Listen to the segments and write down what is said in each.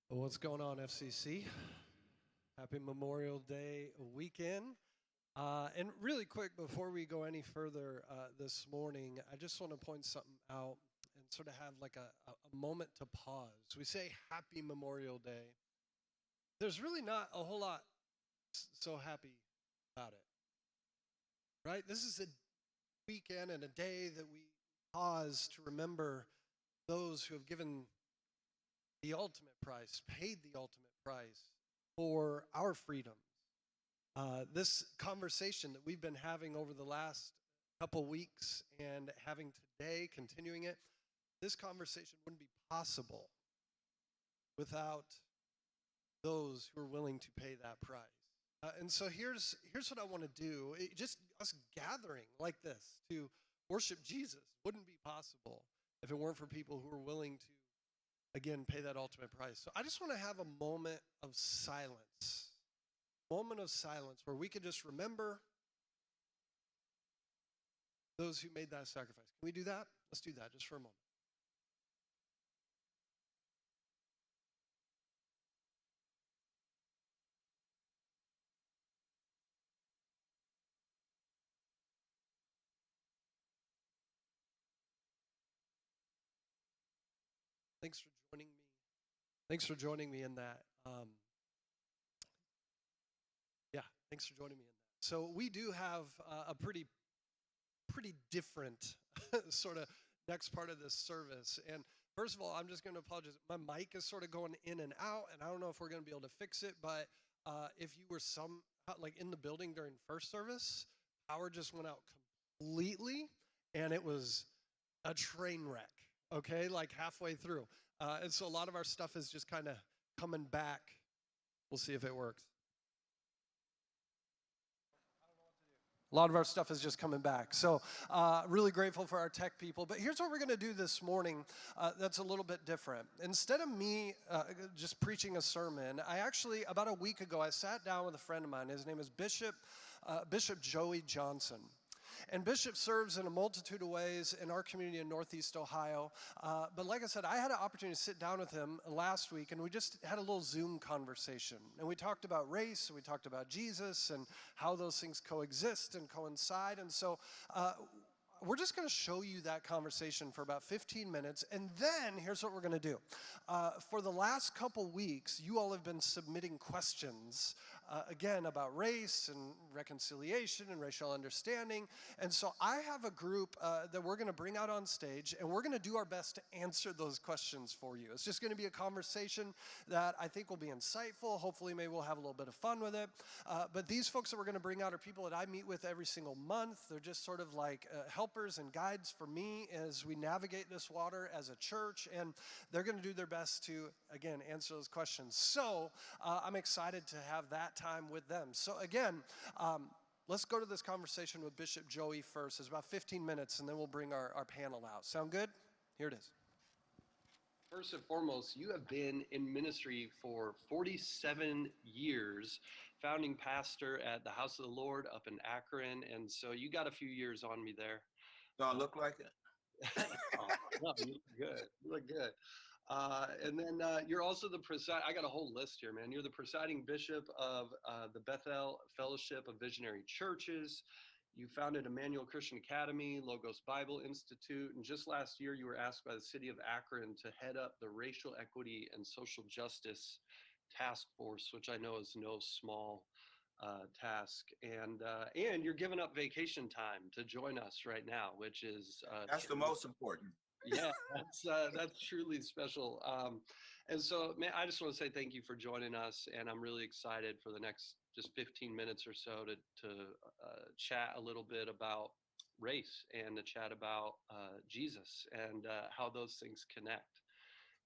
What's going on, FCC? Happy Memorial Day weekend. And really quick, before we go any further this morning, I just want to point something out and sort of have like a moment to pause. We say Happy Memorial Day. There's really not a whole lot so happy about it, right? This is a weekend and a day that we pause to remember those who have given the ultimate price, paid the ultimate price for our freedoms. This conversation that we've been having over the last couple weeks and having today, continuing it, this conversation wouldn't be possible without those who are willing to pay that price. And so here's what I want to do. Just us gathering like this to worship Jesus wouldn't be possible if it weren't for people who are willing to, again, pay that ultimate price. So I just want to have a moment of silence where we could just remember those who made that sacrifice. Can we do that? Let's do that just for a moment. Thanks for joining me. Thanks for joining me in that. Thanks for joining me in that. So we do have a pretty different sort of next part of this service. And first of all, I'm just going to apologize. My mic is sort of going in and out, and I don't know if we're going to be able to fix it. But if you were like in the building during first service, power just went out completely, and it was a train wreck. Okay, like halfway through, and so a lot of our stuff is just kind of coming back. We'll see if it works. A lot of our stuff is just coming back. So really grateful for our tech people. But here's what we're going to do this morning that's a little bit different. Instead of me just preaching a sermon, I actually, about a week ago, I sat down with a friend of mine. His name is Bishop Joey Johnson. And Bishop serves in a multitude of ways in our community in Northeast Ohio. But like I said, I had an opportunity to sit down with him last week, and we just had a little Zoom conversation. And we talked about race, and we talked about Jesus, and how those things coexist and coincide. And so we're just going to show you that conversation for about 15 minutes, and then here's what we're going to do. For the last couple weeks, you all have been submitting questions, again, about race and reconciliation and racial understanding, and so I have a group that we're going to bring out on stage, and we're going to do our best to answer those questions for you. It's just going to be a conversation that I think will be insightful. Hopefully, maybe we'll have a little bit of fun with it, but these folks that we're going to bring out are people that I meet with every single month. They're just sort of like helpers and guides for me as we navigate this water as a church, and they're going to do their best to, again, answer those questions. So I'm excited to have that time with them. So again, let's go to this conversation with Bishop Joey first. It's about 15 minutes, and then we'll bring our panel out. Sound good? Here it is. First and foremost, you have been in ministry for 47 years, founding pastor at the House of the Lord up in Akron, and so you got a few years on me there. Don't I look like it? Oh, no, you look good. You look good. And then you're also I got a whole list here, man. You're the presiding bishop of the Bethel Fellowship of Visionary Churches. You founded Emmanuel Christian Academy, Logos Bible Institute, and just last year you were asked by the city of Akron to head up the Racial Equity and Social Justice Task Force, which I know is no small task. And you're giving up vacation time to join us right now, which is that's the most important. Yeah, that's truly special. And so, man, I just want to say thank you for joining us, and I'm really excited for the next just 15 minutes or so to chat a little bit about race and to chat about Jesus and how those things connect.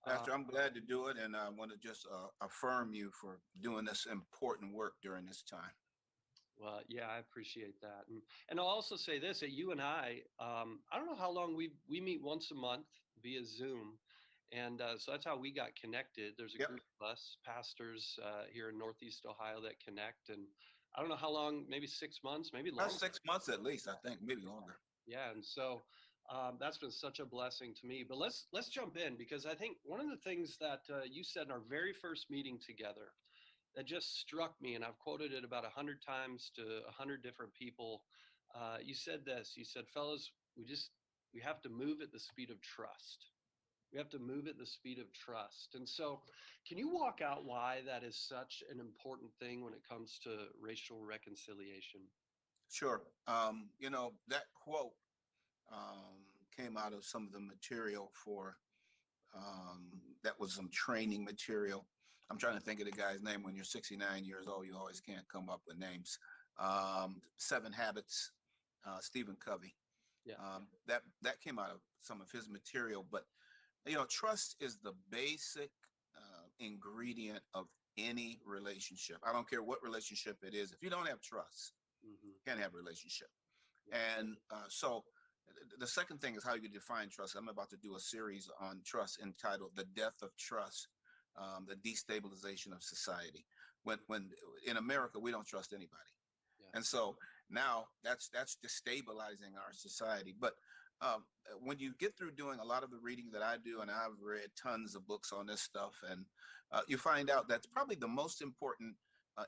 Pastor, I'm glad to do it, and I want to just affirm you for doing this important work during this time. Well, yeah, I appreciate that. And I'll also say this, that you and I don't know how long we meet once a month via Zoom. And so that's how we got connected. There's a group of us pastors here in Northeast Ohio that connect. And I don't know how long, maybe 6 months, maybe longer. About 6 months at least, I think, maybe longer. Yeah. And so That's been such a blessing to me. But let's jump in, because I think one of the things that you said in our very first meeting together that just struck me, and I've quoted it about 100 times to 100 different people. You said this. You said, "Fellas, we have to move at the speed of trust. We have to move at the speed of trust." And so, can you walk out why that is such an important thing when it comes to racial reconciliation? Sure. That quote um, came out of some of the material for that was some training material. I'm trying to think of the guy's name. When you're 69 years old, you always can't come up with names. Seven Habits, Stephen Covey. Yeah. That came out of some of his material. But trust is the basic ingredient of any relationship. I don't care what relationship it is. If you don't have trust, Mm-hmm. you can't have a relationship. Yeah. And so the second thing is how you define trust. I'm about to do a series on trust entitled "The Death of Trust: The Destabilization of Society." When in America we don't trust anybody, Yeah. and so now that's destabilizing our society. But um, when you get through doing a lot of the reading that I do, and I've read tons of books on this stuff, and you find out that's probably the most important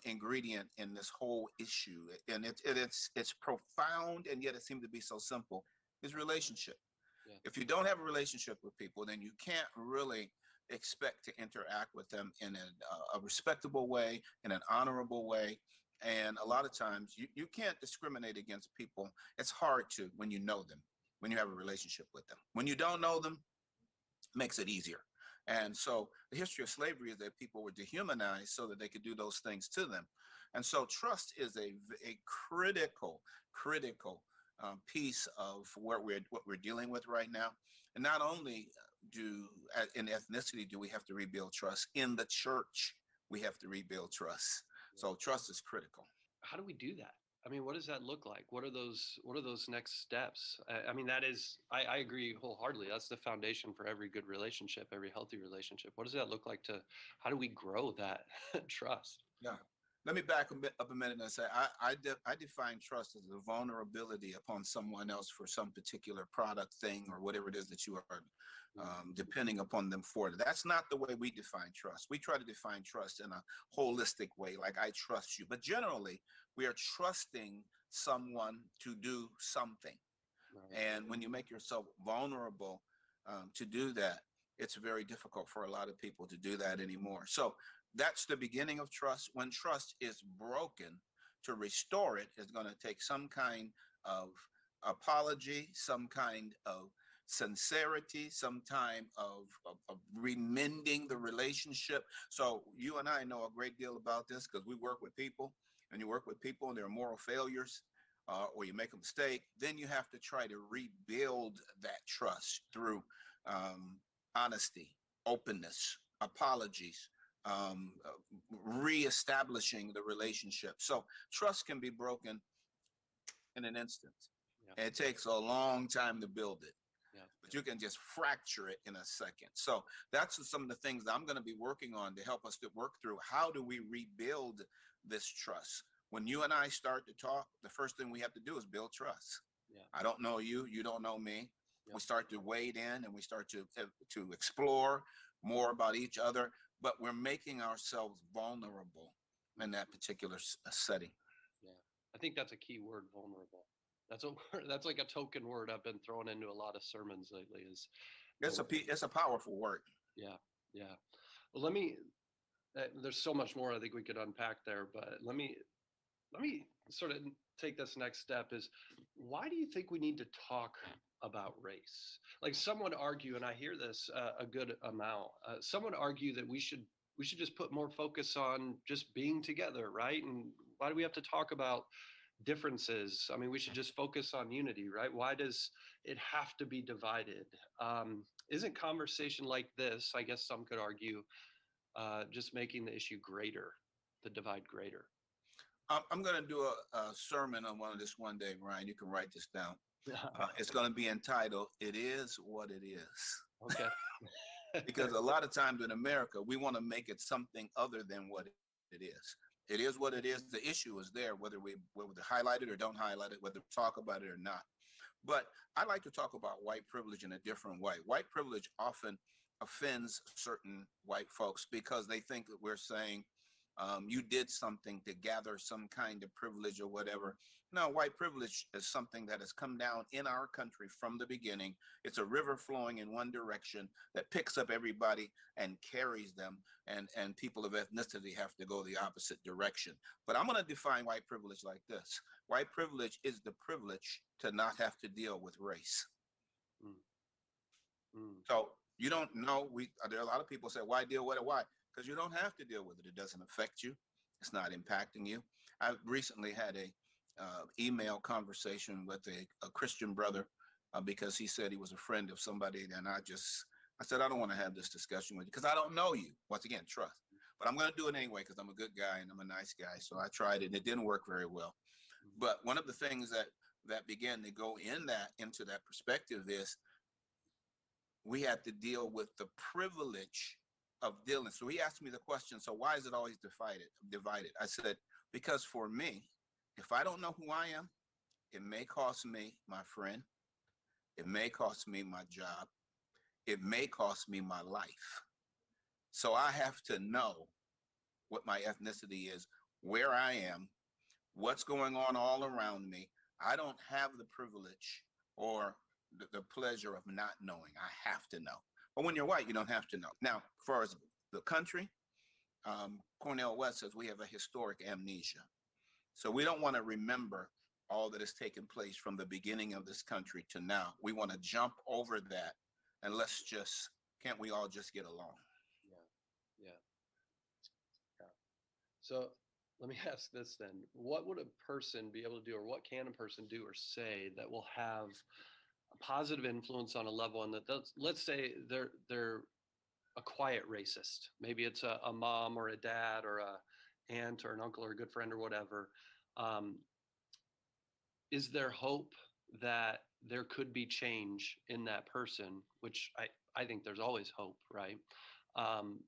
ingredient in this whole issue, and it's profound, and yet it seems to be so simple. Is relationship. Yeah. If you don't have a relationship with people, then you can't really expect to interact with them in a respectable way, in an honorable way. And a lot of times you can't discriminate against people. It's hard to when you know them, when you have a relationship with them. When you don't know them, it makes it easier. And so the history of slavery is that people were dehumanized so that they could do those things to them. And so trust is a critical piece of what we're dealing with right now. And not only do in ethnicity do we have to rebuild trust, in the church we have to rebuild trust. So trust is critical. How do we do that? I mean, what does that look like? What are those next steps? I mean, I agree wholeheartedly. That's the foundation for every good relationship, every healthy relationship. What does that look like how do we grow that trust? Yeah. Let me back up a minute and say I define trust as the vulnerability upon someone else for some particular product, thing, or whatever it is that you are depending upon them for. That's not the way we define trust. We try to define trust in a holistic way, like I trust you. But generally, we are trusting someone to do something. Right. And when you make yourself vulnerable to do that, it's very difficult for a lot of people to do that anymore. So that's the beginning of trust. When trust is broken, to restore it is going to take some kind of apology, some kind of sincerity, some time of remending the relationship. So you and I know a great deal about this because we work with people, and you work with people and there are moral failures, or you make a mistake. Then you have to try to rebuild that trust through um, honesty, openness, apologies, reestablishing the relationship. So trust can be broken in an instant. Yeah. And it takes a long time to build it. Yeah. But you can just fracture it in a second. So that's some of the things that I'm going to be working on to help us to work through. How do we rebuild this trust? When you and I start to talk, the first thing we have to do is build trust. Yeah. I don't know you, you don't know me. Yeah. We start to wade in and we start to explore more about each other, but we're making ourselves vulnerable in that particular setting. Yeah. I think that's a key word, vulnerable. That's a word, that's like a token word I've been throwing into a lot of sermons lately is It's a powerful word. yeah. Yeah. Well, there's so much more I think we could unpack there, but let me sort of take this next step is, why do you think we need to talk about race? Like, some would argue, and I hear this a good amount, some would argue that we should just put more focus on just being together, right? And why do we have to talk about differences? I mean, we should just focus on unity, right? Why does it have to be divided? Isn't conversation like this, I guess some could argue, just making the issue greater, the divide greater? I'm going to do a sermon on one of this one day, Ryan. You can write this down. It's going to be entitled, "It Is What It Is." Okay. Because a lot of times in America, we want to make it something other than what it is. It is what it is. The issue is there, whether we highlight it or don't highlight it, whether we talk about it or not. But I like to talk about white privilege in a different way. White privilege often offends certain white folks because they think that we're saying you did something to gather some kind of privilege or whatever. No, white privilege is something that has come down in our country from the beginning. It's a river flowing in one direction that picks up everybody and carries them, and people of ethnicity have to go the opposite direction. But I'm going to define white privilege like this. White privilege is the privilege to not have to deal with race. Mm. Mm. So you don't know. There are a lot of people say, "Why deal with it? Why?" Because you don't have to deal with it. It doesn't affect you. It's not impacting you. I recently had a email conversation with a Christian brother because he said he was a friend of somebody, and I said I don't want to have this discussion with you because I don't know you. Once again, trust. But I'm going to do it anyway because I'm a good guy and I'm a nice guy. So I tried it, and it didn't work very well. But one of the things that began to go into that perspective is we had to deal with the privilege of dealing. So he asked me the question, so why is it always divided? I said, because for me, if I don't know who I am, it may cost me my friend. It may cost me my job. It may cost me my life. So I have to know what my ethnicity is, where I am, what's going on all around me. I don't have the privilege or the pleasure of not knowing. I have to know. But when you're white, you don't have to know. Now, as far as the country, Cornel West says we have a historic amnesia. So we don't want to remember all that has taken place from the beginning of this country to now. We want to jump over that and can't we all just get along? Yeah. Yeah. Yeah. So let me ask this then. What would a person be able to do, or what can a person do or say that will have a positive influence on a level, and that let's say they're a quiet racist. Maybe it's a mom or a dad or a aunt or an uncle or a good friend or whatever. Um, is there hope that there could be change in that person? Which I think there's always hope, right? Um,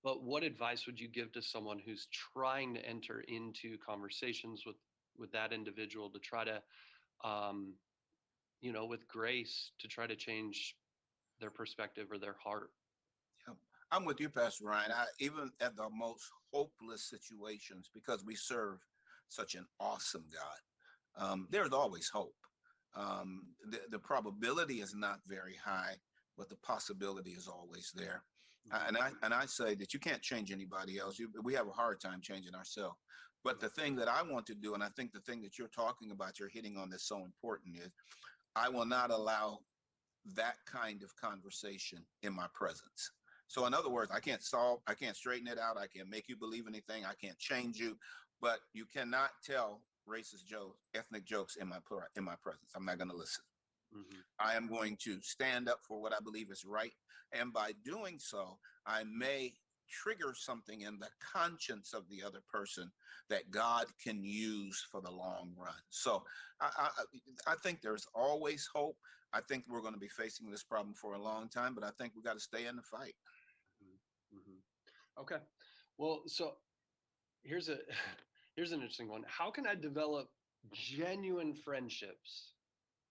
but what advice would you give to someone who's trying to enter into conversations with that individual to try to, um, with grace, to try to change their perspective or their heart? Yeah. I'm with you, Pastor Ryan. Even at the most hopeless situations, because we serve such an awesome God, there's always hope. The probability is not very high, but the possibility is always there. And I say that you can't change anybody else. We have a hard time changing ourselves. But the thing that I want to do, and I think the thing that you're talking about, you're hitting on, that's so important, is I will not allow that kind of conversation in my presence. So in other words, I can't straighten it out. I can't make you believe anything. I can't change you, but you cannot tell racist jokes, ethnic jokes in my presence. I'm not going to listen. Mm-hmm. I am going to stand up for what I believe is right. And by doing so, I may trigger something in the conscience of the other person that God can use for the long run. So I think there's always hope. I think we're going to be facing this problem for a long time, but I think we got to stay in the fight. Mm-hmm. Mm-hmm. Okay. Well, so here's a here's an interesting one. How can I develop genuine friendships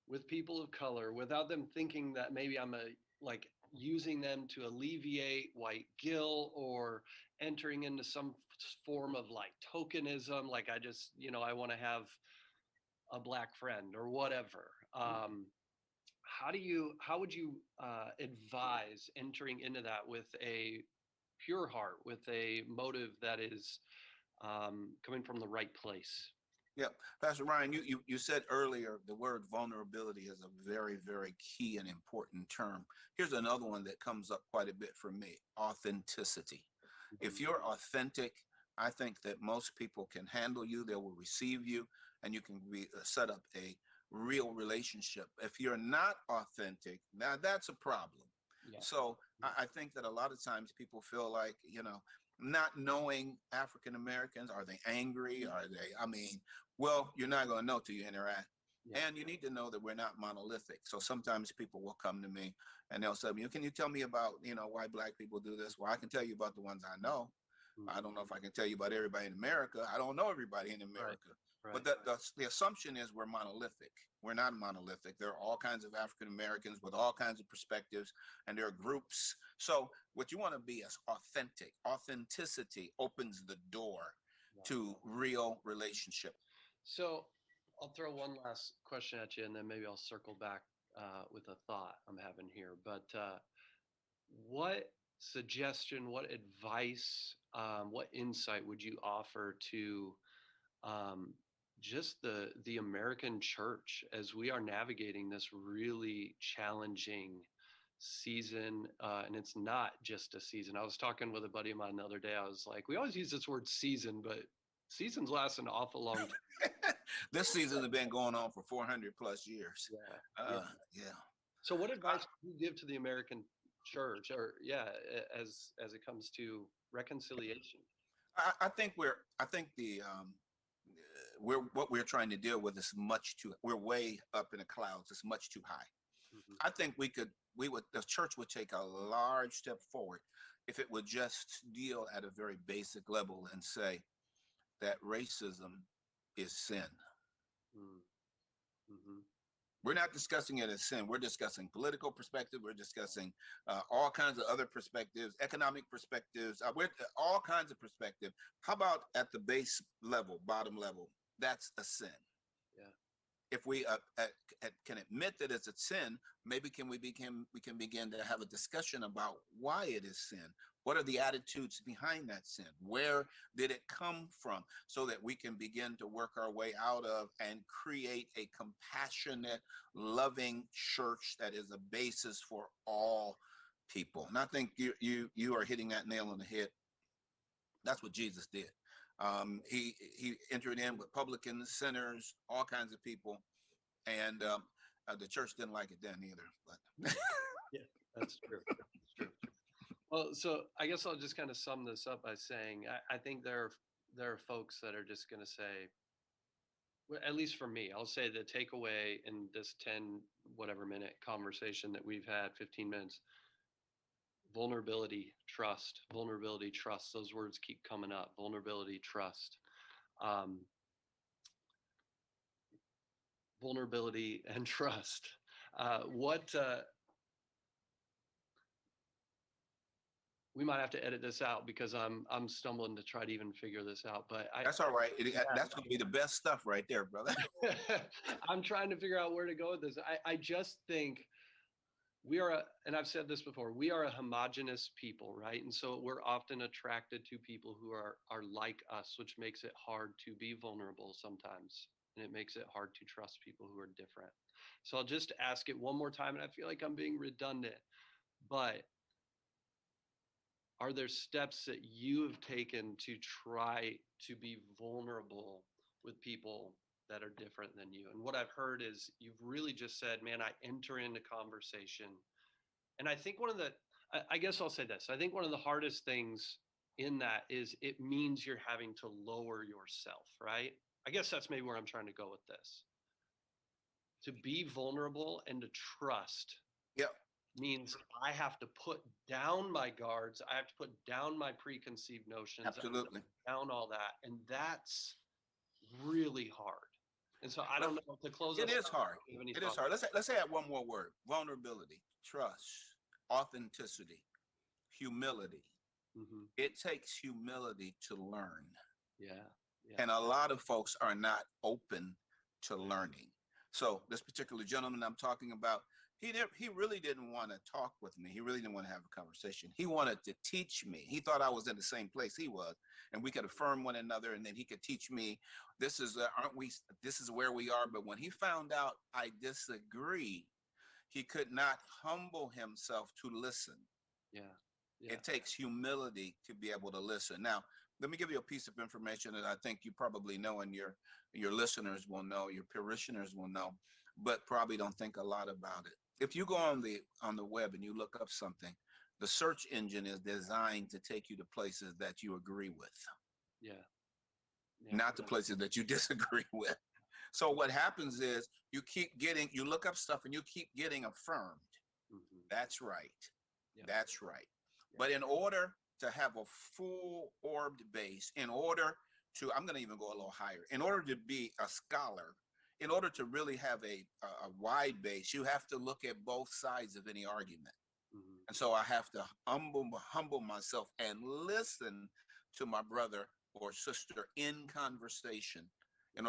with people of color without them thinking that maybe I'm like using them to alleviate white guilt or entering into some form of like tokenism, like I just, I want to have a black friend or whatever. How would you advise entering into that with a pure heart, with a motive that is coming from the right place? Yep. Pastor Ryan, you said earlier the word vulnerability is a very, very key and important term. Here's another one that comes up quite a bit for me: authenticity. Mm-hmm. If you're authentic, I think that most people can handle you, they will receive you, and you can set up a real relationship. If you're not authentic, now that's a problem. Yeah. So I think that a lot of times people feel like, not knowing African Americans, are they angry? Well, you're not going to know till you interact. Yeah. And you need to know that we're not monolithic. So sometimes people will come to me and they'll say, can you tell me about, why black people do this? Well, I can tell you about the ones I know. I don't know if I can tell you about everybody in America. I don't know everybody in Right. America. Right. But the assumption is we're monolithic. We're not monolithic. There are all kinds of African Americans with all kinds of perspectives, and there are groups. So what you want to be is authentic. Authenticity opens the door to real relationship. So I'll throw one last question at you, and then maybe I'll circle back with a thought I'm having here. But what suggestion, what advice, what insight would you offer to um, just the American church as we are navigating this really challenging season? And it's not just a season. I was talking with a buddy of mine the other day. I was like, we always use this word season, but seasons last an awful long time. This season has been going on for 400 plus years. Yeah. Yeah. So what advice do you give to the American church, or as it comes to reconciliation? I think what we're trying to deal with is we're way up in the clouds. It's much too high. Mhm. I think the church would take a large step forward if it would just deal at a very basic level and say that racism is sin. Mm-hmm. We're not discussing it as sin. We're discussing political perspective. We're discussing all kinds of other perspectives, economic perspectives. We're all kinds of perspective. How about at the base level, bottom level? That's a sin. Yeah. If we can admit that it's a sin, maybe we can begin to have a discussion about why it is sin. What are the attitudes behind that sin? Where did it come from? So that we can begin to work our way out of and create a compassionate, loving church that is a basis for all people. And I think you are hitting that nail on the head. That's what Jesus did. He entered in with publicans, sinners, all kinds of people, and the church didn't like it then either. But Yeah, that's true. That's true. Well, so I guess I'll just kind of sum this up by saying I think there are folks that are just going to say, well, at least for me, I'll say the takeaway in this 10 whatever minute conversation that we've had, 15 minutes, vulnerability, trust, vulnerability, trust. Those words keep coming up. Vulnerability, trust. Um, vulnerability and trust. What we might have to edit this out because I'm stumbling to try to even figure this out. But that's all right. That's going to be the best stuff right there, brother. I'm trying to figure out where to go with this. I just think we are, and I've said this before, we are a homogenous people, right? And so we're often attracted to people who are like us, which makes it hard to be vulnerable sometimes. And it makes it hard to trust people who are different. So I'll just ask it one more time, and I feel like I'm being redundant, but are there steps that you have taken to try to be vulnerable with people that are different than you? And what I've heard is you've really just said, man, I enter into conversation. And I think I guess I'll say this. I think one of the hardest things in that is it means you're having to lower yourself, right? I guess that's maybe where I'm trying to go with this. To be vulnerable and to trust. Yep. Means I have to put down my guards. I have to put down my preconceived notions. Absolutely. Down all that. And that's really hard. And so I don't know, to close it us is out, hard. it Is hard. Let's add one more word: vulnerability, trust, authenticity, humility. Mm-hmm. It takes humility to learn. Yeah. And a lot of folks are not open to learning. So this particular gentleman I'm talking about, he really didn't want to talk with me. He really didn't want to have a conversation. He wanted to teach me. He thought I was in the same place he was, and we could affirm one another, and then he could teach me, this is where we are. But when he found out I disagreed, he could not humble himself to listen. Yeah. It takes humility to be able to listen. Now, let me give you a piece of information that I think you probably know, and your listeners will know, your parishioners will know, but probably don't think a lot about it. If you go on the web and you look up something, the search engine is designed to take you to places that you agree with. Yeah. Not the places that you disagree with. So what happens is you look up stuff and you keep getting affirmed. Mm-hmm. That's right. Yeah. That's right. Yeah. But in order to have a full orbed base in order to, I'm going to even go a little higher, in order to be a scholar, in order to really have a wide base, you have to look at both sides of any argument. And so I have to humble myself and listen to my brother or sister in conversation.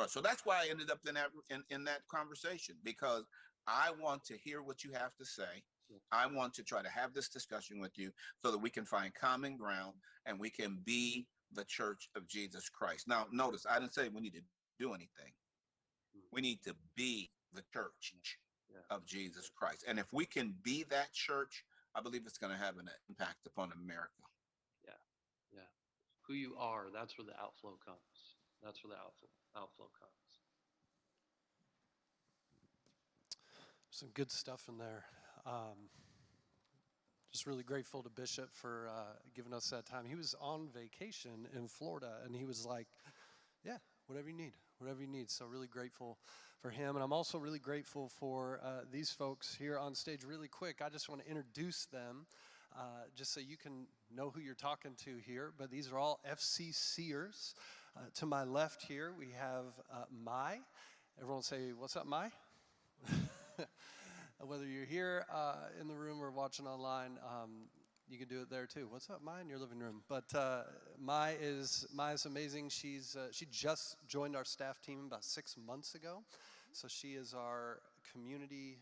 So that's why I ended up in that conversation, because I want to hear what you have to say. I want to try to have this discussion with you so that we can find common ground and we can be the church of Jesus Christ. Now, notice I didn't say we need to do anything. We need to be the church of Jesus Christ. And if we can be that church, I believe it's going to have an impact upon America. Yeah, yeah. Who you are, that's where the outflow comes. That's where the outflow comes. Some good stuff in there. Just really grateful to Bishop for giving us that time. He was on vacation in Florida, and he was like, yeah, whatever you need. So really grateful for him. And I'm also really grateful for these folks here on stage. Really quick, I just want to introduce them just so you can know who you're talking to here. But these are all FCCers. To my left here, we have Mai. Everyone say, what's up, Mai? Whether you're here in the room or watching online, you can do it there too. What's up, Mai, in your living room? But Mai is amazing. She just joined our staff team about 6 months ago. So she is our community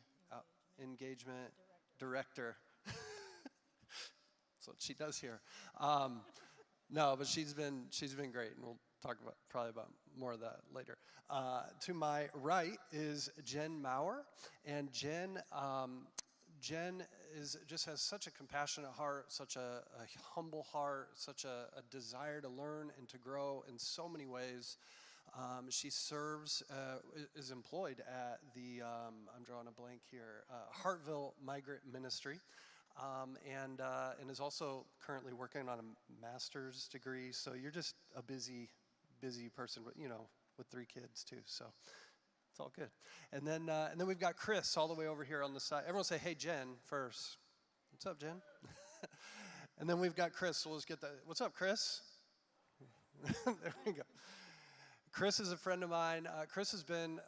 engagement director. That's what she does here. No, but she's been great, and we'll talk probably about more of that later. To my right is Jen Maurer, and Jen just has such a compassionate heart, such a humble heart, such a desire to learn and to grow in so many ways. She serves, is employed at the, I'm drawing a blank here, Hartville Migrant Ministry. And is also currently working on a master's degree. So you're just a busy person, with 3 kids too. So it's all good. And then we've got Chris all the way over here on the side. Everyone say, hey, Jen, first. What's up, Jen? And then we've got Chris. So let's get that. What's up, Chris? There we go. Chris is a friend of mine. Chris has been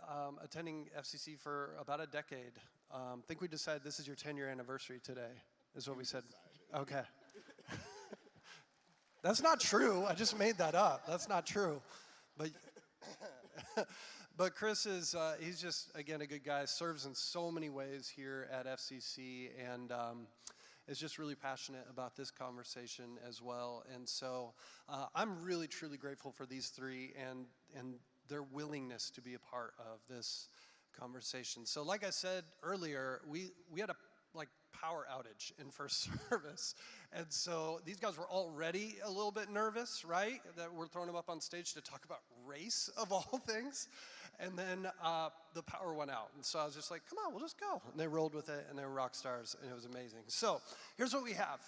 attending FCC for about a decade. I think we decided this is your 10-year anniversary today, is what we said. Okay. That's not true. I just made that up. That's not true. But Chris is, he's just, again, a good guy, serves in so many ways here at FCC, and is just really passionate about this conversation as well. And so I'm really, truly grateful for these 3 and their willingness to be a part of this conversation. So like I said earlier, we had a power outage in first service. And so these guys were already a little bit nervous, right? That we're throwing them up on stage to talk about race of all things. And then the power went out. And so I was just like, come on, we'll just go. And they rolled with it, and they were rock stars, and it was amazing. So here's what we have.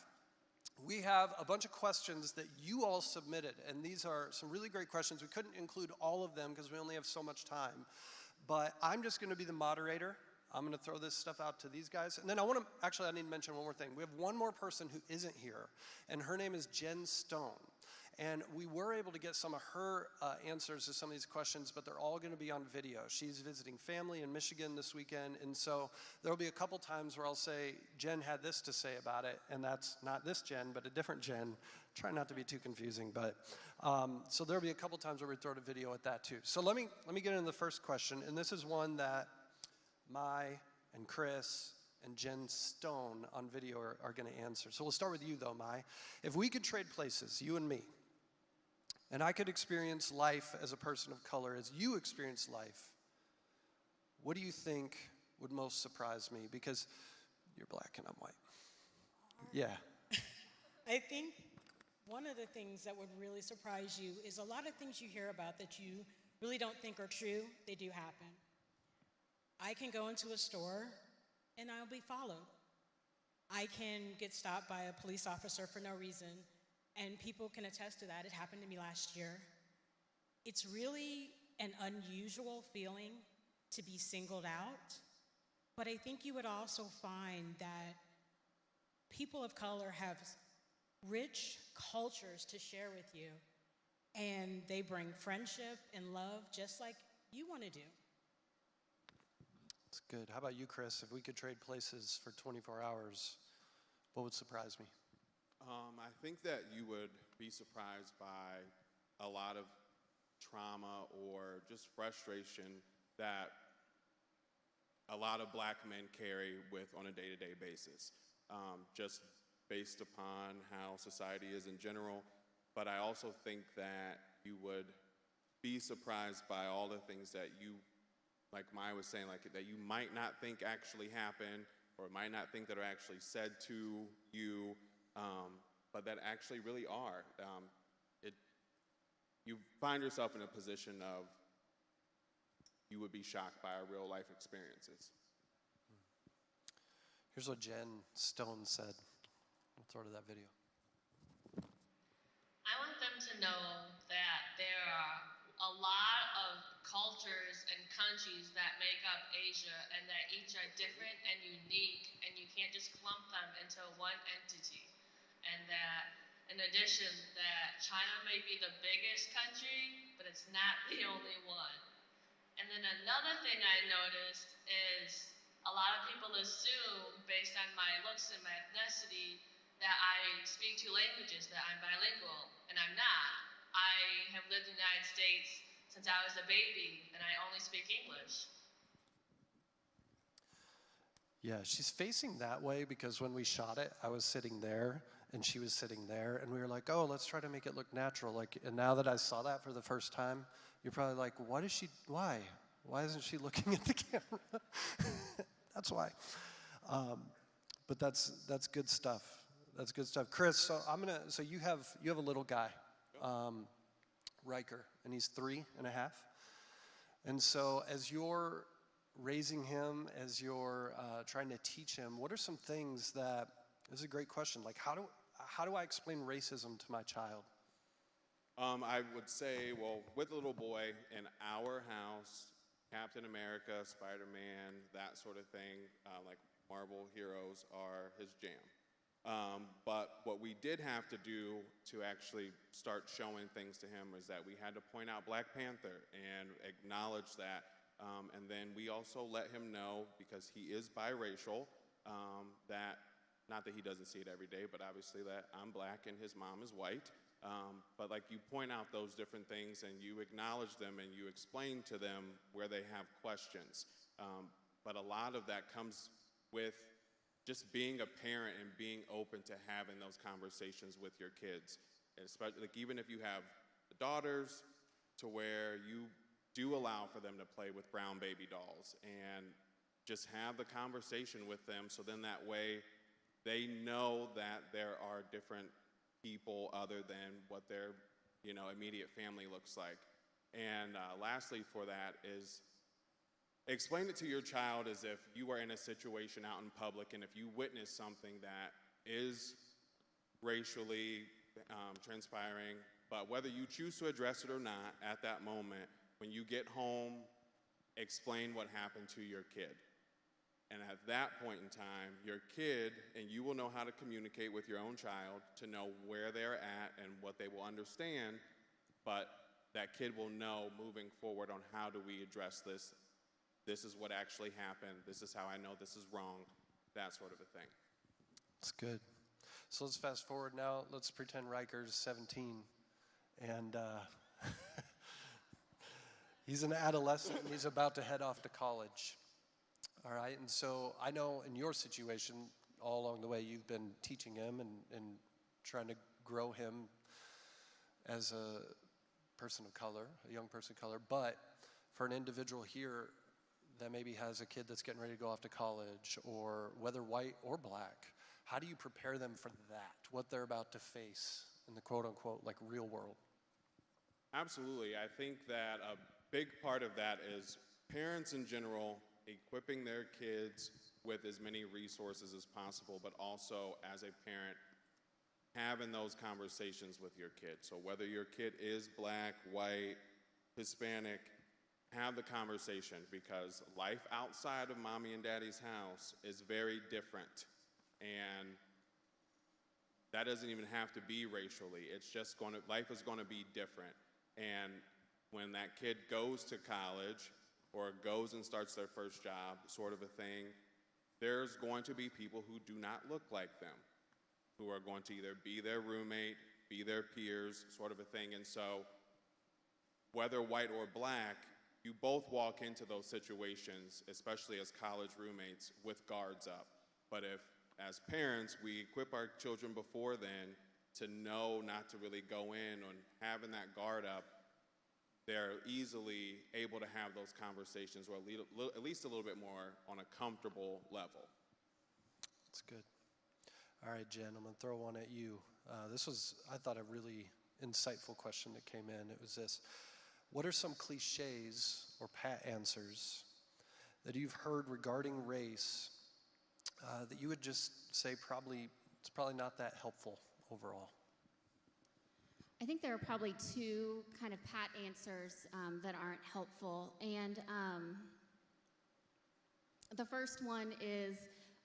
We have a bunch of questions that you all submitted, and these are some really great questions. We couldn't include all of them because we only have so much time. But I'm just going to be the moderator. I'm going to throw this stuff out to these guys. And then I need to mention one more thing. We have one more person who isn't here, and her name is Jen Stone. And we were able to get some of her answers to some of these questions, but they're all going to be on video. She's visiting family in Michigan this weekend, and so there'll be a couple times where I'll say, Jen had this to say about it, and that's not this Jen, but a different Jen. Try not to be too confusing, but so there'll be a couple times where we throw a video at that too. So let me get into the first question, and this is one that Mai and Chris and Jen Stone on video are going to answer. So we'll start with you though, Mai. If we could trade places, you and me, and I could experience life as a person of color as you experience life, what do you think would most surprise me? Because you're black and I'm white. Yeah. I think one of the things that would really surprise you is a lot of things you hear about that you really don't think are true, they do happen. I can go into a store and I'll be followed. I can get stopped by a police officer for no reason, and people can attest to that. It happened to me last year. It's really an unusual feeling to be singled out, but I think you would also find that people of color have rich cultures to share with you, and they bring friendship and love just like you want to do. It's good. How about you, Chris? If we could trade places for 24 hours, what would surprise me? I think that you would be surprised by a lot of trauma or just frustration that a lot of black men carry with on a day-to-day basis, just based upon how society is in general. But I also think that you would be surprised by all the things that you, like Maya was saying, like that you might not think actually happen, or might not think that are actually said to you, but that actually really are. You find yourself in a position of you would be shocked by our real life experiences. Here's what Jen Stone said. We'll throw to that video. I want them to know that there are a lot of cultures and countries that make up Asia, and that each are different and unique, and you can't just clump them into one entity. And that, in addition, that China may be the biggest country, but it's not the only one. And then another thing I noticed is a lot of people assume, based on my looks and my ethnicity, that I speak two languages, that I'm bilingual, and I'm not. I have lived in the United States since I was a baby, and I only speak English. Yeah, she's facing that way because when we shot it, I was sitting there and she was sitting there, and we were like, oh, let's try to make it look natural. Like, and now that I saw that for the first time, you're probably like, why? Why isn't she looking at the camera? That's why. But that's good stuff. That's good stuff. Chris, so you have a little guy, Riker, and he's 3.5. And so as you're raising him, as you're trying to teach him, what are some things that, this is a great question, like how do I explain racism to my child? I would say, well, with a little boy in our house, Captain America, Spider-Man, that sort of thing, like Marvel heroes are his jam. But what we did have to do to actually start showing things to him is that we had to point out Black Panther and acknowledge that. And then we also let him know, because he is biracial, that, not that he doesn't see it every day, but obviously that I'm Black and his mom is white. But like, you point out those different things and you acknowledge them and you explain to them where they have questions. But a lot of that comes with just being a parent and being open to having those conversations with your kids. And especially, like, even if you have daughters, to where you do allow for them to play with brown baby dolls and just have the conversation with them, so then that way they know that there are different people other than what their immediate family looks like. And lastly for that is, explain it to your child as if you were in a situation out in public, and if you witness something that is racially transpiring, but whether you choose to address it or not at that moment, when you get home, explain what happened to your kid. And at that point in time, your kid, and you will know how to communicate with your own child to know where they're at and what they will understand, but that kid will know moving forward on how do we address this. This is what actually happened. This is how I know this is wrong, that sort of a thing. That's good. So let's fast forward now. Let's pretend Riker's 17, and he's an adolescent and he's about to head off to college. All right, and so I know in your situation, all along the way, you've been teaching him and trying to grow him as a person of color, a young person of color. But for an individual here that maybe has a kid that's getting ready to go off to college, or whether white or black, how do you prepare them for that, what they're about to face in the quote-unquote, like, real world? Absolutely. I think that a big part of that is parents in general equipping their kids with as many resources as possible, but also as a parent having those conversations with your kid. So whether your kid is Black, white, Hispanic, have the conversation, because life outside of mommy and daddy's house is very different. And That doesn't even have to be racially. It's just life is going to be different. And when that kid goes to college or goes and starts their first job, sort of a thing, there's going to be people who do not look like them, who are going to either be their roommate, be their peers, sort of a thing. And so, whether white or black, you both walk into those situations, especially as college roommates, with guards up. But if, as parents, we equip our children before then to know not to really go in on having that guard up, they're easily able to have those conversations, or at least a little bit more on a comfortable level. That's good. All right, Jen, I'm going to throw one at you. This was, I thought, a really insightful question that came in. It was this: what are some cliches or pat answers that you've heard regarding race that you would just say it's probably not that helpful overall? I think there are probably two kind of pat answers that aren't helpful. And the first one is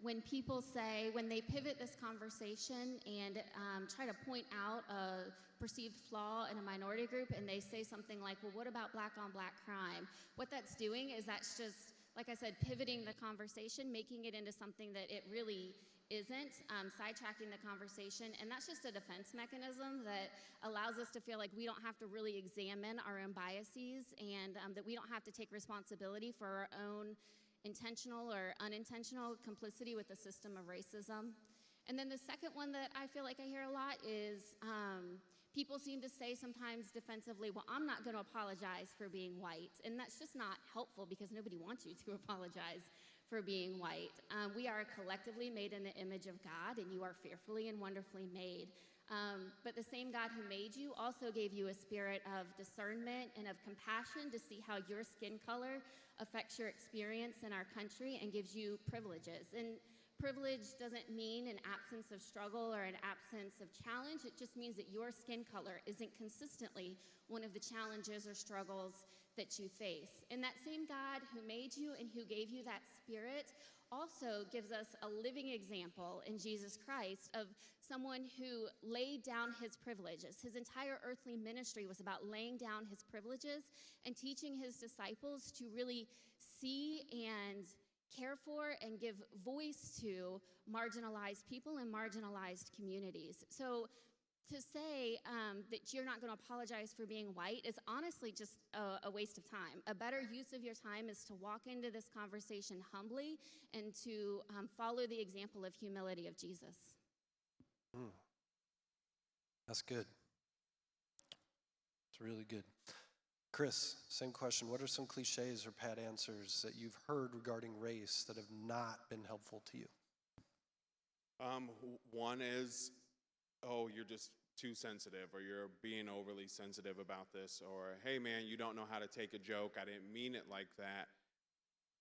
when people say, when they pivot this conversation and try to point out a perceived flaw in a minority group, and they say something like, well, what about black on black crime? What that's doing is that's just, like I said, pivoting the conversation, making it into something that it really isn't, sidetracking the conversation. And that's just a defense mechanism that allows us to feel like we don't have to really examine our own biases, and that we don't have to take responsibility for our own intentional or unintentional complicity with the system of racism. And then the second one that I feel like I hear a lot is people seem to say sometimes defensively, well, I'm not going to apologize for being white. And that's just not helpful, because nobody wants you to apologize for being white. We are collectively made in the image of God, and you are fearfully and wonderfully made. But the same God who made you also gave you a spirit of discernment and of compassion to see how your skin color affects your experience in our country, and gives you privileges. And privilege doesn't mean an absence of struggle or an absence of challenge. It just means that your skin color isn't consistently one of the challenges or struggles that you face. And that same God who made you and who gave you that spirit also gives us a living example in Jesus Christ of someone who laid down his privileges. His entire earthly ministry was about laying down his privileges and teaching his disciples to really see and care for and give voice to marginalized people and marginalized communities. So to say that you're not going to apologize for being white is honestly just a waste of time. A better use of your time is to walk into this conversation humbly and to follow the example of humility of Jesus. That's good. It's really good. Chris, same question. What are some cliches or pat answers that you've heard regarding race that have not been helpful to you? One is, oh, you're just too sensitive, or you're being overly sensitive about this, or, hey man, you don't know how to take a joke, I didn't mean it like that.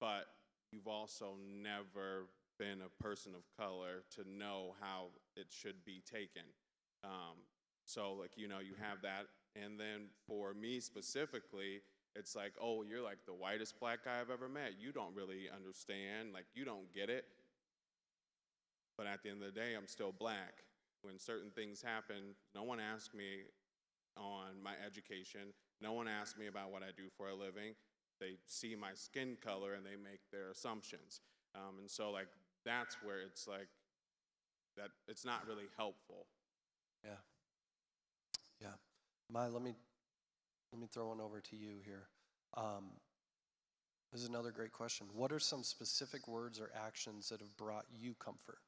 But you've also never been a person of color to know how it should be taken. So like, you have that. And then for me specifically, it's like, oh, you're like the whitest black guy I've ever met. You don't really understand, like you don't get it. But at the end of the day, I'm still black. When certain things happen, no one asked me on my education. No one asked me about what I do for a living. They see my skin color and they make their assumptions. And so like, that's where it's like, that it's not really helpful. Yeah. Yeah. Mai, let me throw one over to you here. This is another great question. What are some specific words or actions that have brought you comfort?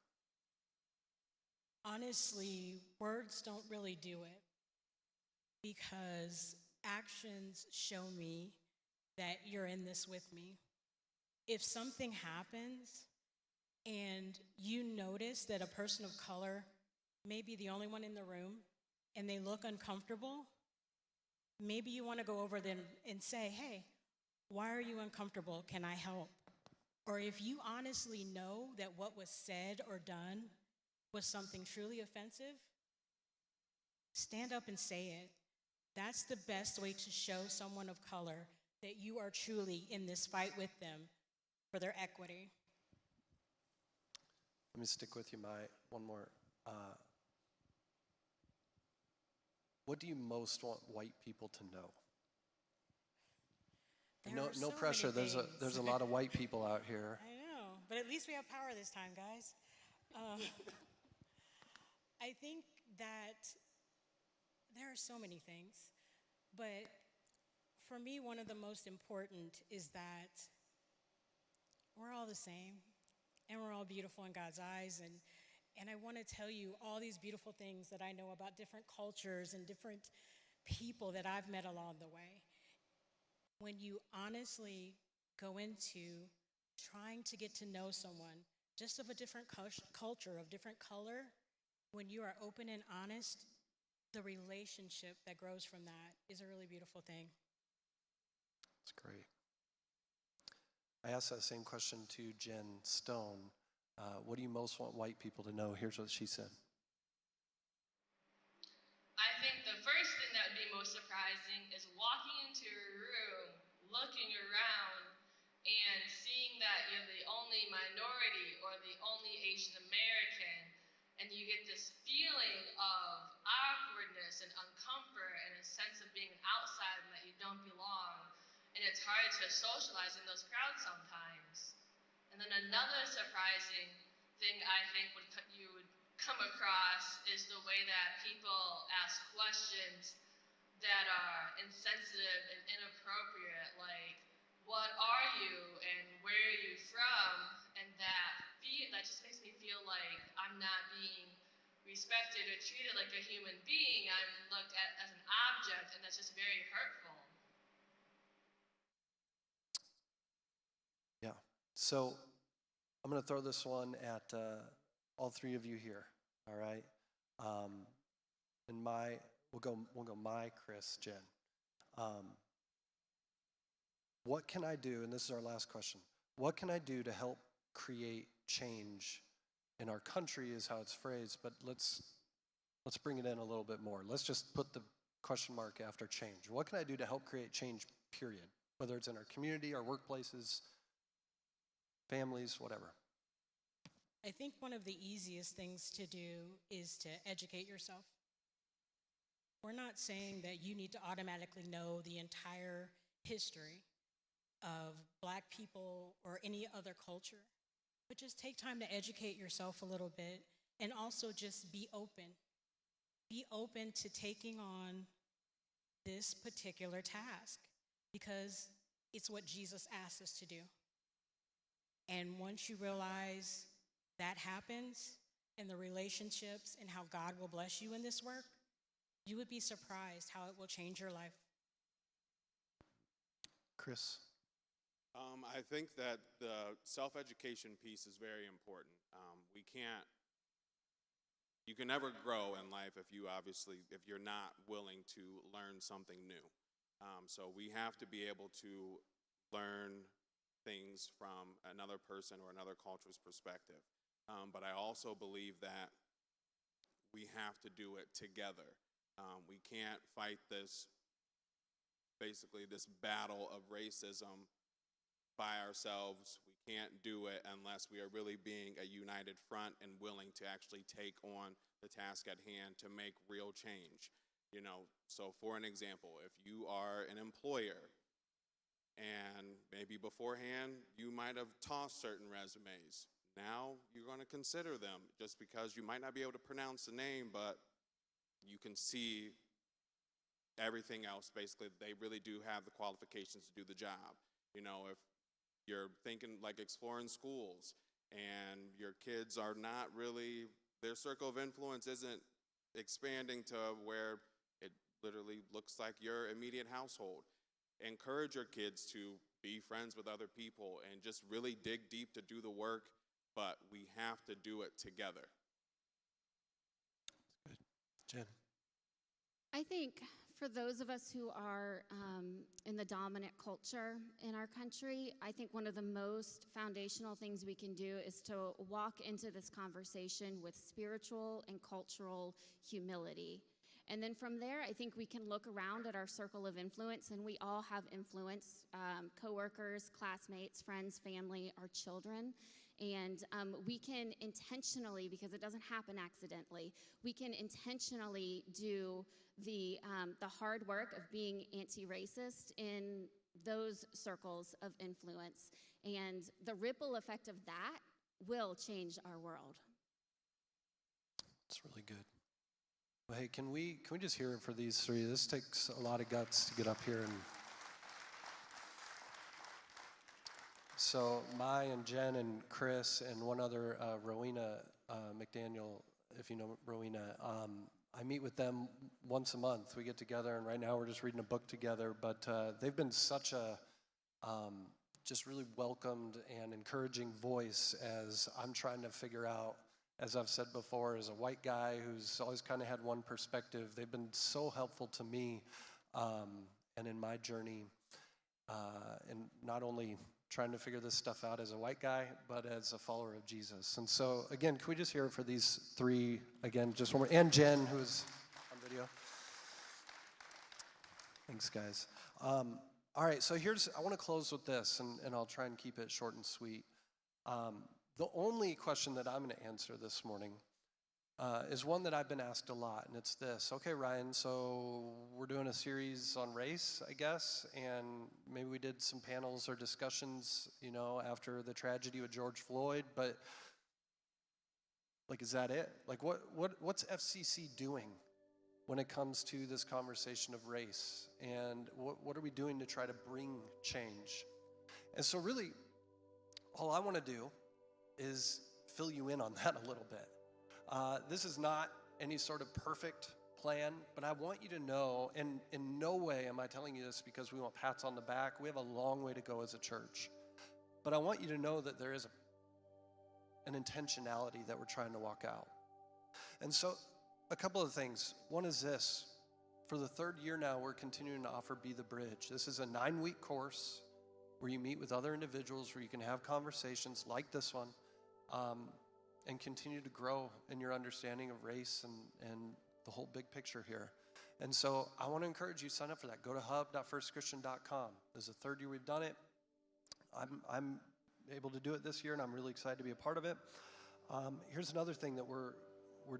Honestly, words don't really do it, because actions show me that you're in this with me. If something happens and you notice that a person of color may be the only one in the room and they look uncomfortable, maybe you want to go over them and say, hey, why are you uncomfortable? Can I help? Or if you honestly know that what was said or done was something truly offensive, stand up and say it. That's the best way to show someone of color that you are truly in this fight with them for their equity. Let me stick with you, Mai. One more. What do you most want white people to know? There No, are no so pressure. many There's a things. lot of white people out here. I know, but at least we have power this time, guys. Uh, I think that there are so many things, but for me, one of the most important is that we're all the same, and we're all beautiful in God's eyes. And I want to tell you all these beautiful things that I know about different cultures and different people that I've met along the way. When you honestly go into trying to get to know someone just of a different culture, of different color, when you are open and honest, the relationship that grows from that is a really beautiful thing. That's great. I asked that same question to Jen Stone. What do you most want white people to know? Here's what she said. I think the first thing that would be most surprising is walking into a room, looking around, and seeing that you're the only minority or the only Asian American, and you get this feeling of awkwardness and uncomfort and a sense of being an outsider and that you don't belong. And it's hard to socialize in those crowds sometimes. And then another surprising thing I think you would come across is the way that people ask questions that are insensitive and inappropriate, like, what are you and where are you from? And that just makes me feel like I'm not being respected or treated like a human being. I'm looked at as an object, and that's just very hurtful. Yeah. So I'm going to throw this one at all three of you here. All right. And we'll go my, Chris, Jen. What can I do? And this is our last question. What can I do to help create change in our country? Is how it's phrased. But let's bring it in a little bit more. Let's just put the question mark after change. What can I do to help create change? Period. Whether it's in our community, our workplaces, families, whatever. I think one of the easiest things to do is to educate yourself. We're not saying that you need to automatically know the entire history of Black people or any other culture, but just take time to educate yourself a little bit and also just be open. Be open to taking on this particular task because it's what Jesus asked us to do. And once you realize that happens and the relationships and how God will bless you in this work, you would be surprised how it will change your life. Chris? I think that the self-education piece is very important. You can never grow in life if you're not willing to learn something new. So we have to be able to learn things from another person or another culture's perspective. But I also believe that we have to do it together. We can't fight this battle of racism by ourselves. We can't do it unless we are really being a united front and willing to actually take on the task at hand to make real change. So for an example, if you are an employer and maybe beforehand you might have tossed certain resumes, now you're going to consider them just because you might not be able to pronounce the name, but you can see everything else. Basically, they really do have the qualifications to do the job. If you're thinking like exploring schools and your kids are not really, their circle of influence isn't expanding to where it literally looks like your immediate household. Encourage your kids to be friends with other people and just really dig deep to do the work, but we have to do it together. Good. Jen? I think for those of us who are in the dominant culture in our country, I think one of the most foundational things we can do is to walk into this conversation with spiritual and cultural humility. And then from there, I think we can look around at our circle of influence, and we all have influence, coworkers, classmates, friends, family, our children. And we can intentionally, because it doesn't happen accidentally, we can intentionally do the hard work of being anti-racist in those circles of influence. And the ripple effect of that will change our world. It's really good. Well, hey, can we just hear it for these three? This takes a lot of guts to get up here. And so Mai and Jen and Chris and one other, Rowena McDaniel, if you know Rowena, I meet with them once a month. We get together, and right now we're just reading a book together. But they've been such a just really welcomed and encouraging voice as I'm trying to figure out, as I've said before, as a white guy who's always kind of had one perspective. They've been so helpful to me and in my journey, and not only trying to figure this stuff out as a white guy, but as a follower of Jesus. And so, again, can we just hear it for these three, again, just one more, and Jen, who's on video. Thanks, guys. All right, so I want to close with this, and I'll try and keep it short and sweet. The only question that I'm going to answer this morning is one that I've been asked a lot, and it's this. Okay, Ryan, so we're doing a series on race, I guess, and maybe we did some panels or discussions, after the tragedy with George Floyd, but, is that it? What's FCC doing when it comes to this conversation of race, and what are we doing to try to bring change? And so really, all I want to do is fill you in on that a little bit. This is not any sort of perfect plan, but I want you to know, and in no way am I telling you this because we want pats on the back. We have a long way to go as a church. But I want you to know that there is an intentionality that we're trying to walk out. And so a couple of things. One is this. For the third year now, we're continuing to offer Be the Bridge. This is a 9-week course where you meet with other individuals, where you can have conversations like this one, and continue to grow in your understanding of race and the whole big picture here. And so I want to encourage you, sign up for that. Go to hub.firstchristian.com. This is the third year we've done it. I'm able to do it this year, and I'm really excited to be a part of it. Here's another thing that we're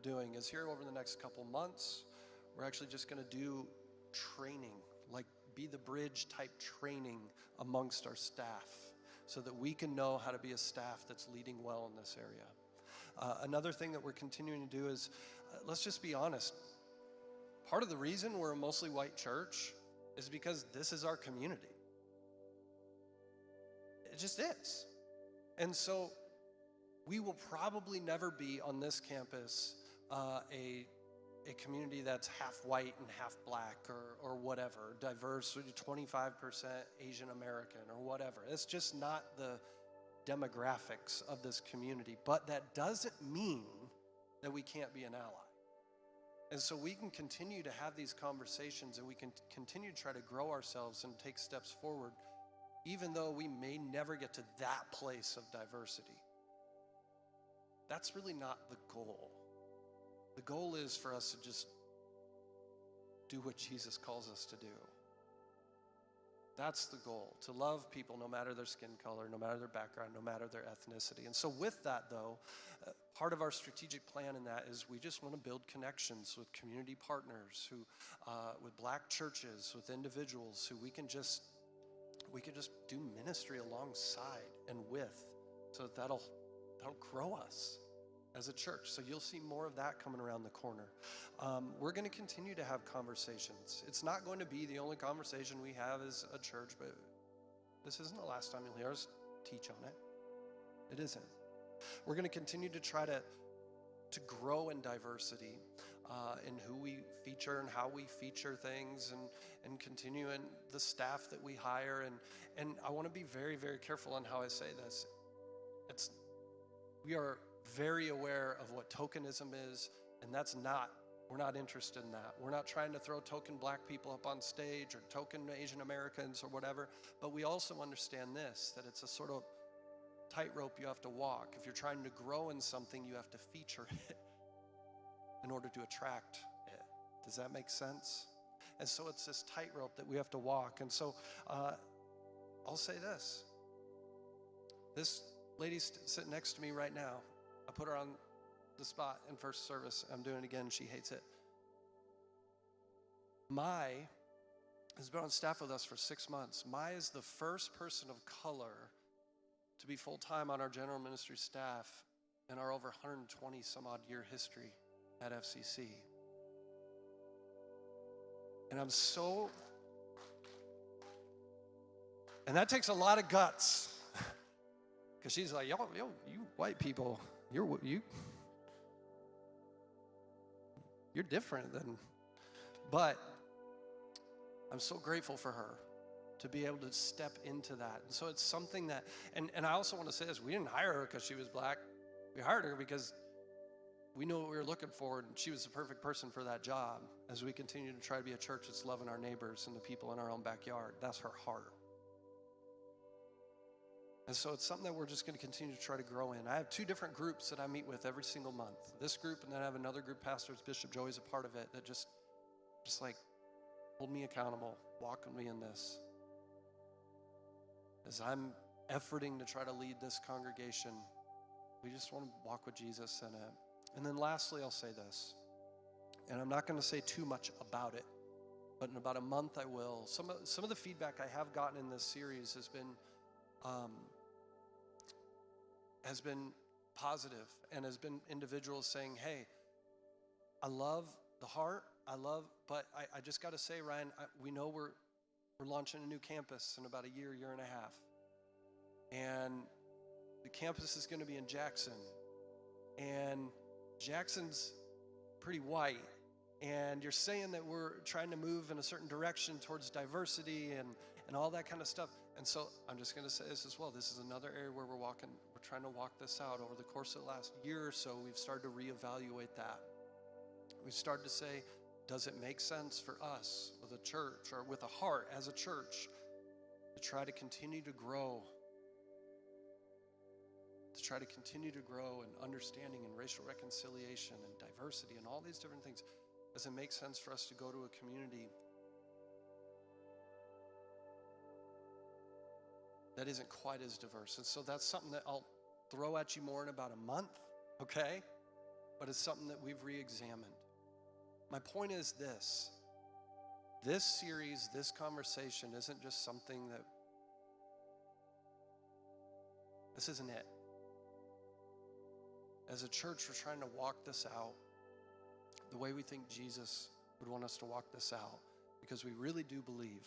doing is here over the next couple months, we're actually just going to do training, like Be the Bridge type training amongst our staff, so that we can know how to be a staff that's leading well in this area. Another thing that we're continuing to do is, let's just be honest, part of the reason we're a mostly white church is because this is our community. It just is. And so we will probably never be on this campus a community that's half white and half black or whatever, diverse, 25% Asian American or whatever. It's just not the demographics of this community, but that doesn't mean that we can't be an ally. And so we can continue to have these conversations, and we can continue to try to grow ourselves and take steps forward, even though we may never get to that place of diversity. That's really not the goal. The goal is for us to just do what Jesus calls us to do. That's the goal, to love people no matter their skin color, no matter their background, no matter their ethnicity. And so with that, though, part of our strategic plan in that is we just want to build connections with community partners, with black churches, with individuals who we can just do ministry alongside and with, so that'll grow us as a church. So you'll see more of that coming around the corner. We're going to continue to have conversations. It's not going to be the only conversation we have as a church, but this isn't the last time you'll hear us teach on it. It isn't. We're going to continue to try to grow in diversity in who we feature and how we feature things, and continue in the staff that we hire. And I want to be very, very careful on how I say this. We are very aware of what tokenism is, and we're not interested in that. We're not trying to throw token black people up on stage or token Asian Americans or whatever, but we also understand this, that it's a sort of tightrope you have to walk. If you're trying to grow in something, you have to feature it in order to attract it. Does that make sense? And so it's this tightrope that we have to walk. And so I'll say this. This lady's sitting next to me right now. I put her on the spot in first service. I'm doing it again. She hates it. Mai has been on staff with us for 6 months. Mai is the first person of color to be full-time on our general ministry staff in our over 120 some odd year history at FCC. And and that takes a lot of guts. Because she's like, yo, you white people, you're different than, but I'm so grateful for her to be able to step into that. And so it's something that, and I also want to say this, we didn't hire her because she was black. We hired her because we knew what we were looking for, and she was the perfect person for that job as we continue to try to be a church that's loving our neighbors and the people in our own backyard. That's her heart. And so it's something that we're just going to continue to try to grow in. I have 2 different groups that I meet with every single month. This group, and then I have another group, pastors, Bishop Joey's a part of it, that just like, hold me accountable, walk with me in this. As I'm efforting to try to lead this congregation, we just want to walk with Jesus in it. And then lastly, I'll say this, and I'm not going to say too much about it, but in about a month I will. Some of the feedback I have gotten in this series has been positive, and has been individuals saying, hey, I love the heart, but I just got to say, Ryan, we know we're launching a new campus in about a year and a half. And the campus is going to be in Jackson. And Jackson's pretty white. And you're saying that we're trying to move in a certain direction towards diversity and all that kind of stuff. And so I'm just going to say this as well. This is another area where we're trying to walk this out. Over the course of the last year or so, we've started to reevaluate that. We've started to say, does it make sense for us with a church or with a heart as a church to try to continue to grow? To try to continue to grow in understanding and racial reconciliation and diversity and all these different things. Does it make sense for us to go to a community that isn't quite as diverse? And so that's something that I'll throw at you more in about a month, okay? But it's something that we've re-examined. My point is this series, this conversation isn't just something this isn't it. As a church, we're trying to walk this out the way we think Jesus would want us to walk this out, because we really do believe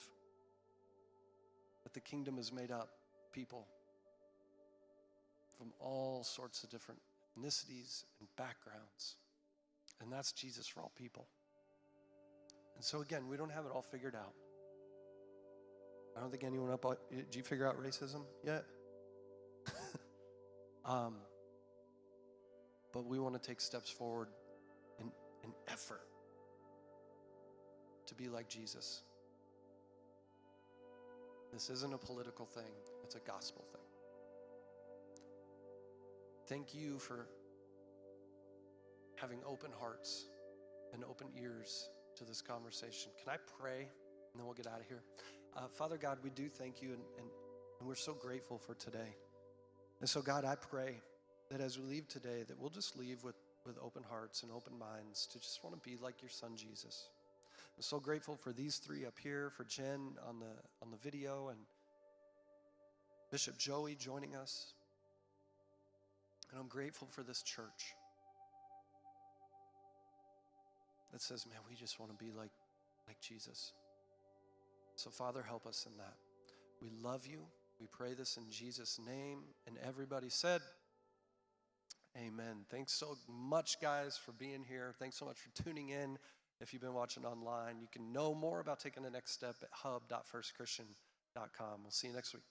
that the kingdom is made up of people from all sorts of different ethnicities and backgrounds. And that's Jesus for all people. And so again, we don't have it all figured out. I don't think anyone did you figure out racism yet? But we want to take steps forward in effort to be like Jesus. This isn't a political thing, it's a gospel thing. Thank you for having open hearts and open ears to this conversation. Can I pray, and then we'll get out of here? Father God, we do thank you, and we're so grateful for today. And so God, I pray that as we leave today, that we'll just leave with open hearts and open minds to just want to be like your son, Jesus. I'm so grateful for these 3 up here, for Jen on the video, and Bishop Joey joining us. And I'm grateful for this church that says, man, we just want to be like Jesus. So Father, help us in that. We love you. We pray this in Jesus' name. And everybody said, amen. Thanks so much, guys, for being here. Thanks so much for tuning in. If you've been watching online, you can know more about taking the next step at hub.firstchristian.com. We'll see you next week.